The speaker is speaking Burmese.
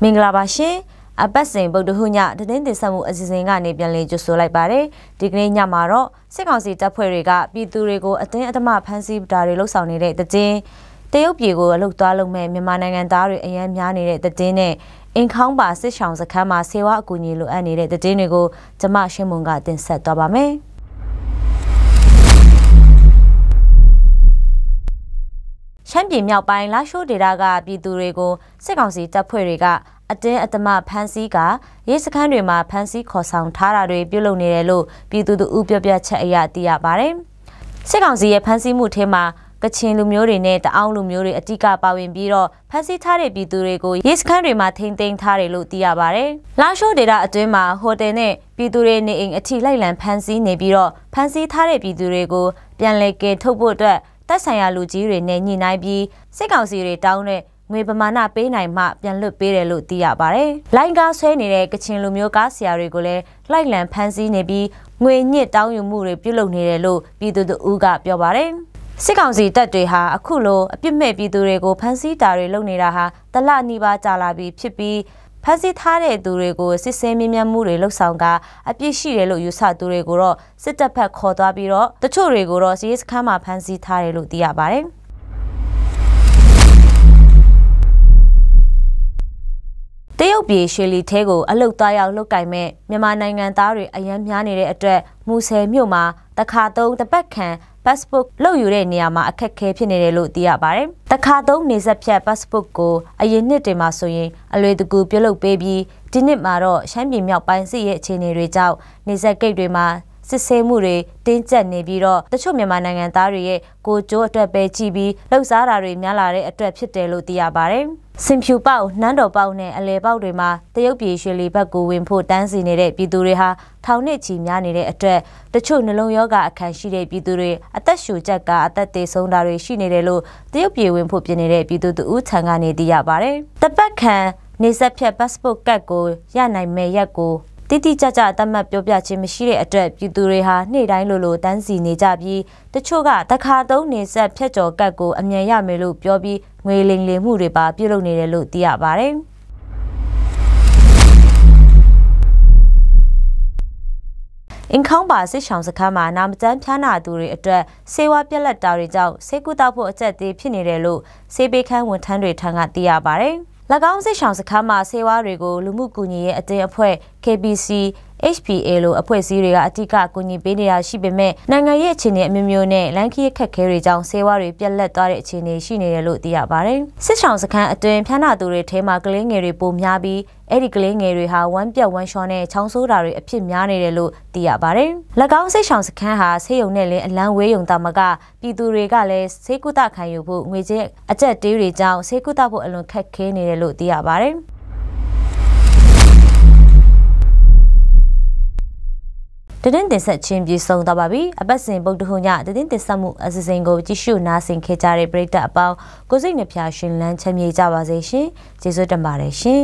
မင်္ဂလာပါရှင်အပတ်စဉ်ဗုဒ္ဓဟူးညသတင်းတင်ဆက်မှုအစီအစဉ်ကနေပြန်လည်ကြိုဆိုလိုက်ပါတယ်ဒီကနေ့ညမှာတော့စစ်ကောင်စီတပ်ဖွဲ့တွေကပြည်သူတွေကိုအတင်းအဓမ္မဖမ်းဆီးတာတွေလှုပ်ဆောင်နေတဲ့တည်င်းတရုတ်ပြည်ကိုအလုတ်သွားလုပ်မဲ့မြန်မာနိုင်ငံသားတွေအရန်များနေတဲ့တည်င်းနဲ့အင်ခေါင်းပါစစ်ဆောင်စခန်းမှာဆေးဝါးအကူအညီလိုအပ်နေတဲ့တည်င်းတွေကိုကျမရှင်းမွန်ကတင်ဆက်သွားပါမယ်ရှမ်းပြည်မြောက်ပိုင်းလာရှိုးဒေသကပြည်သူတွေကိုစစ်ကောင်စီတပ်ဖွဲ့တွေကအတင်းအဓမ္မဖမ်းဆီးကရဲစခန်းတွေမှာဖမ်းဆီးခေါ်ဆောင်ထားတာတွေပြုလုပ်နေတယ်လို့ပြည်သူတို့ပြောပြချက်အရသိရပါတယ်။စစ်ကောင်စီရဲ့ဖမ်းဆီးမှုထဲမှာကချင်လူမျိုးတွေနဲ့တအောင်းလူမျိုးတွေအတိအကပါဝင်ပြီးတော့ဖမ်းဆီးထားတဲ့ပြည်သူတွေကိုရဲစခန်းတွေမှာထိန်းသိမ်းထားတယ်လို့သိရပါတယ်။လာရှိုးဒေသအတွင်းမှာဟိုတယ်နဲ့ပြည်သူတွေနေအိမ်အထိလိုက်လံဖမ်းဆီးနေပြီးတော့ဖမ်းဆီးထားတဲ့ပြည်သူတွေကိုပြန်လည်ကယ်ထုတ်ဖို့အတွက်သက်ဆိုင်ရာလူကြီးတွေနဲ့ညှိနှိုင်းပြီးစစ်ကောင်စီတွေတောင်းတဲ့ငွေပမာဏပေးနိုင်မှပြန်လွတ်ပေးတယ်လို့သိရပါတယ်။လိုင်းကားဆွဲနေတဲ့ကချင်လူမျိုးကားဆရာတွေကိုလည်းလိုက်လံဖမ်းဆီးနေပြီးငွေညစ်တောင်းယူမှုတွေပြုလုပ်နေတယ်လို့ပြည်သူတို့ကပြောပါတယ်။စစ်ကောင်စီတပ်တွေဟာအခုလိုအပြစ်မဲ့ပြည်သူတွေကိုဖမ်းဆီးတာတွေလုပ်နေတာဟာတလနီးပါးကြာလာပြီဖြစ်ပြီးဖမ်းဆီးထားတဲ့သူတွေကိုစစ်ဆေးမြင်မြန်မှုတွေလှုပ်ဆောင်ကအပြစ်ရှိတယ်လို့ယူဆသူတွေကိုတော့စစ်တပ်ဖက်ခေါ်သွားပြီးတော့တချို့တွေကိုတော့ရဲစခန်းမှာဖမ်းဆီးထားတယ်လို့သိရပါတယ်။တရုတ်ပြည်ရွှေလီထဲကိုအလုတ်သားရောက်လုတ်ကင်မဲ့မြန်မာနိုင်ငံသားတွေအရန်များနေတဲ့အတွက်မူဆယ်မြို့မှာတခါသုံးတပတ်ခန့်passport လုပ်ယူတဲ့နေရာမှာအခက်အခဲဖြစ်နေတယ်လို့သိရပါတယ်။တခါသုံးနေဆက်ဖြတ် passport ကိုအရင်နှစ်တွေမှာဆိုရင်အလွယ်တကူပြုလုပ်ပေးပြီးဒီနှစ်မှာတော့ရှမ်းပြည်မြောက်ပိုင်းစစ်ရဲ့အခြေအနေတွေကြောင့်နေဆက်ဂိတ်တွေမှာစစ်ဆေးမှုတွေတင်းကျပ်နေပြီးတော့တချို့မြန်မာနိုင်ငံသားတွေရဲ့ကိုကြိုးအတွက်ပဲကြည့်ပြီးလှုပ်ရှားတာတွေများလာတဲ့အတွက်ဖြစ်တယ်လို့သိရပါတယ်။စင်ဖြူပေါက်နန်းတော်ပေါက်နဲ့အလဲပေါက်တွေမှာတရုတ်ပြည်ရွှေလီဘက်ကိုဝင်ဖို့တန်းစီနေတဲ့ပြည်သူတွေဟာထောင်နဲ့ချီများနေတဲ့အတွက်တချို့နှလုံးရောဂါအခက်ရှိတဲ့ပြည်သူတွေအသက်ရှူချက်ကအသက်သေဆုံးတာတွေရှိနေတယ်လို့တရုတ်ပြည်ဝင်ဖို့ပြင်နေတဲ့ပြည်သူတို့ထံကနေသိရပါတယ်။တပတ်ခန့်နေဆက်ဖြတ် passport ကတ်ကိုရနိုင်မဲ့ရက်ကိုတိတိကျကျသတ်မှတ်ပြောပြခြင်းမရှိတဲ့အတွက်ပြည်သူတွေဟာနေ့တိုင်းလိုတန်းစီနေကြပြီးတချို့ကတခါသုံးနေဆက်ဖြတ်ကျော်ကတ်ကိုအမြန်ရမယ်လို့ပြောပြီးငွေလိမ်လည်မှုတွေပါပြုလုပ်နေတယ်လို့သိရပါတယ်။အင်ခေါင်းပါစစ်ဆောင်စခန်းမှာနာမကျန်းဖျားနာသူတွေအတွက်ဆေးဝါးပြက်လက်တာတွေကြောင့်ဆေးကုသဖို့အကျက်သေးဖြစ်နေတယ်လို့ဆေးပေးခန်းဝန်ထမ်းတွေထံကသိရပါတယ်။၎င်းစစ်ဆောင်စခန်းမှာဆေးဝါးတွေကိုလူမှုကူညီရေးအတင်းအဖွဲ့ KBC HPA လိုအဖွဲ့အစည်းတွေကအတိအကကူညီပေးနေတာရှိပေမဲ့နိုင်ငံရေးအခြေအနေအမျိုးမျိုးနဲ့လမ်းခရီးခက်ခဲတွေကြောင့်ဆေးဝါးတွေပြက်လက်သွားတဲ့အခြေအနေရှိနေတယ်လို့သိရပါတယ်။စစ်ဆောင်စခန်းအတွင်းဖျားနာသူတွေထဲမှာကလေးငယ်တွေပိုများပြီးအဲ့ဒီကလေးငယ်တွေဟာဝမ်းပြက်ဝမ်းလျှောနဲ့ချောင်းဆိုးတာတွေအဖြစ်များနေတယ်လို့သိရပါတယ်။၎င်းစစ်ဆောင်စခန်းဟာဆေးရုံနဲ့လည်းအလံဝေးရုံတာမကပြည်သူတွေကလည်းဆေးကုသခံယူဖို့ငွေကြေးအကျက်တေးတွေကြောင့်ဆေးကုသဖို့အလွန်ခက်ခဲနေတယ်လို့သိရပါတယ်။သတင်းတင်ဆက်ခြင်းပြေဆုံးသွားပါပြီအပတ်စဉ်ဗုဒ္ဓဟူးညသတင်းတင်ဆက်မှုအစီအစဉ်ကိုကြည့်ရှုနားဆင်ခဲ့ကြတဲ့ပရိသတ်အပေါင်းကိုစိတ်နှဖျားရှင်လန်းချမ်းမြေကြပါစေရှင်ကျေးဇူးတင်ပါတယ်ရှင်